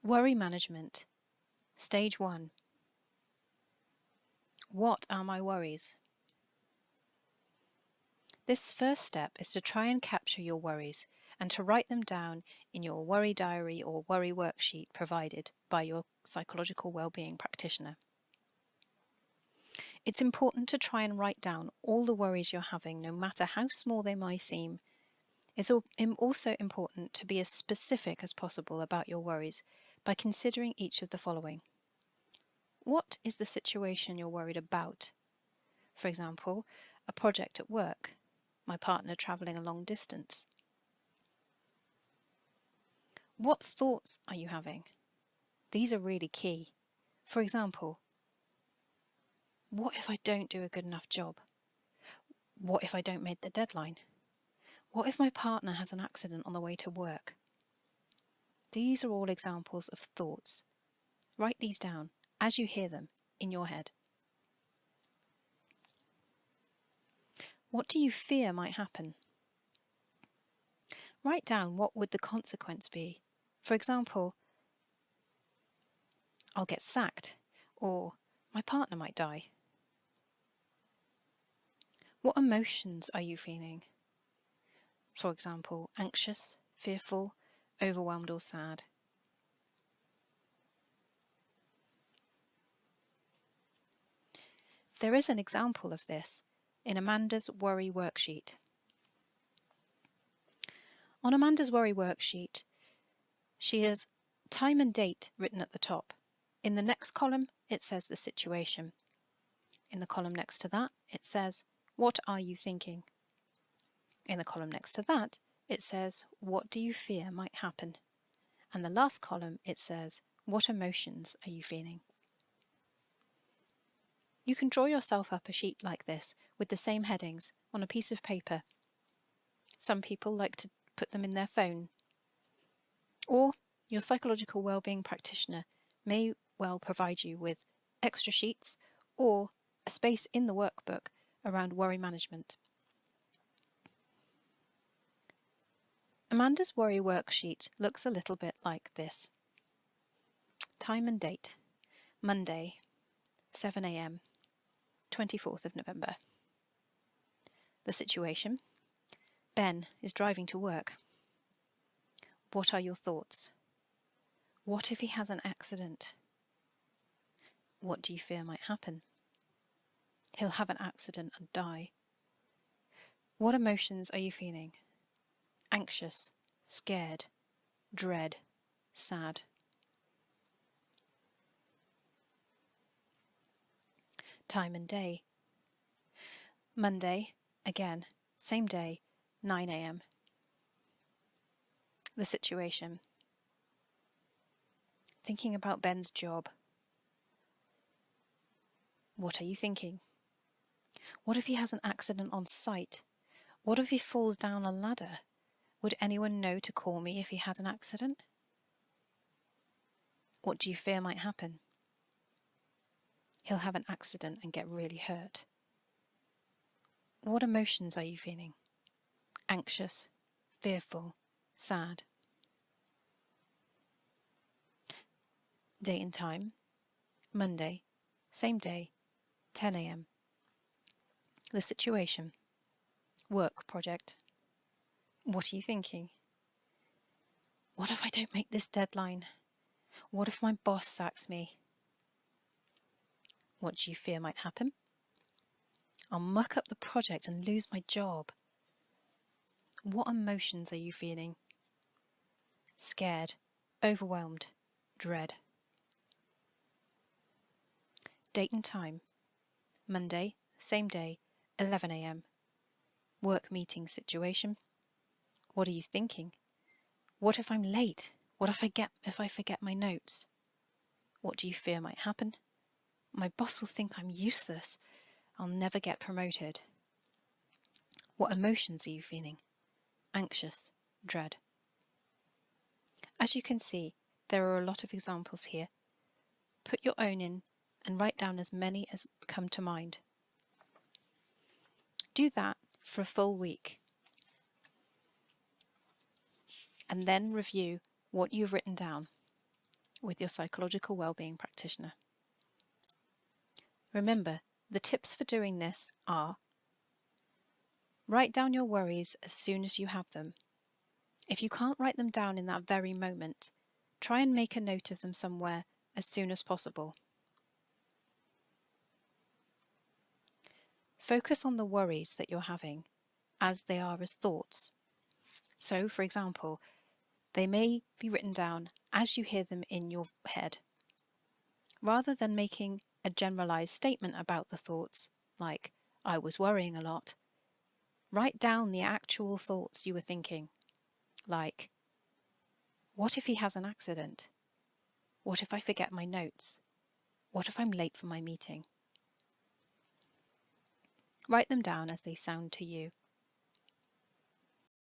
Worry management. Stage 1. What are my worries? This first step is to try and capture your worries and to write them down in your worry diary or worry worksheet provided by your psychological wellbeing practitioner. It's important to try and write down all the worries you're having, no matter how small they might seem. It's also important to be as specific as possible about your worries by considering each of the following. What is the situation you're worried about? For example, a project at work, my partner travelling a long distance. What thoughts are you having? These are really key. For example, what if I don't do a good enough job? What if I don't make the deadline? What if my partner has an accident on the way to work? These are all examples of thoughts. Write these down as you hear them in your head. What do you fear might happen? Write down what would the consequence be. For example, I'll get sacked, or my partner might die. What emotions are you feeling? For example, anxious, fearful, overwhelmed or sad. There is an example of this in Amanda's worry worksheet. On Amanda's worry worksheet, she has time and date written at the top. In the next column, it says the situation. In the column next to that, it says, what are you thinking? In the column next to that, it says, what do you fear might happen? And the last column, it says, what emotions are you feeling? You can draw yourself up a sheet like this with the same headings on a piece of paper. Some people like to put them in their phone. Or your psychological wellbeing practitioner may well provide you with extra sheets or a space in the workbook around worry management. Amanda's worry worksheet looks a little bit like this. Time and date, Monday, 7 a.m, 24th of November. The situation, Ben is driving to work. What are your thoughts? What if he has an accident? What do you fear might happen? He'll have an accident and die. What emotions are you feeling? Anxious, scared, dread, sad. Time and day. Monday, again, same day, 9 a.m. The situation. Thinking about Ben's job. What are you thinking? What if he has an accident on site? What if he falls down a ladder? Would anyone know to call me if he had an accident? What do you fear might happen? He'll have an accident and get really hurt. What emotions are you feeling? Anxious, fearful, sad. Date and time, Monday, same day, 10 a.m. The situation, work project. What are you thinking? What if I don't make this deadline? What if my boss sacks me? What do you fear might happen? I'll muck up the project and lose my job. What emotions are you feeling? Scared, overwhelmed, dread. Date and time, Monday, same day, 11 a.m. Work meeting situation. What are you thinking? What if I'm late? What if I forget my notes? What do you fear might happen? My boss will think I'm useless. I'll never get promoted. What emotions are you feeling? Anxious, dread. As you can see, there are a lot of examples here. Put your own in and write down as many as come to mind. Do that for a full week. And then review what you've written down. with your psychological wellbeing practitioner. Remember, the tips for doing this are: write down your worries as soon as you have them. If you can't write them down in that very moment, try and make a note of them somewhere as soon as possible. Focus on the worries that you're having as they are as thoughts. So, for example, they may be written down as you hear them in your head. Rather than making a generalized statement about the thoughts, like, I was worrying a lot, write down the actual thoughts you were thinking, like, what if he has an accident? What if I forget my notes? What if I'm late for my meeting? Write them down as they sound to you.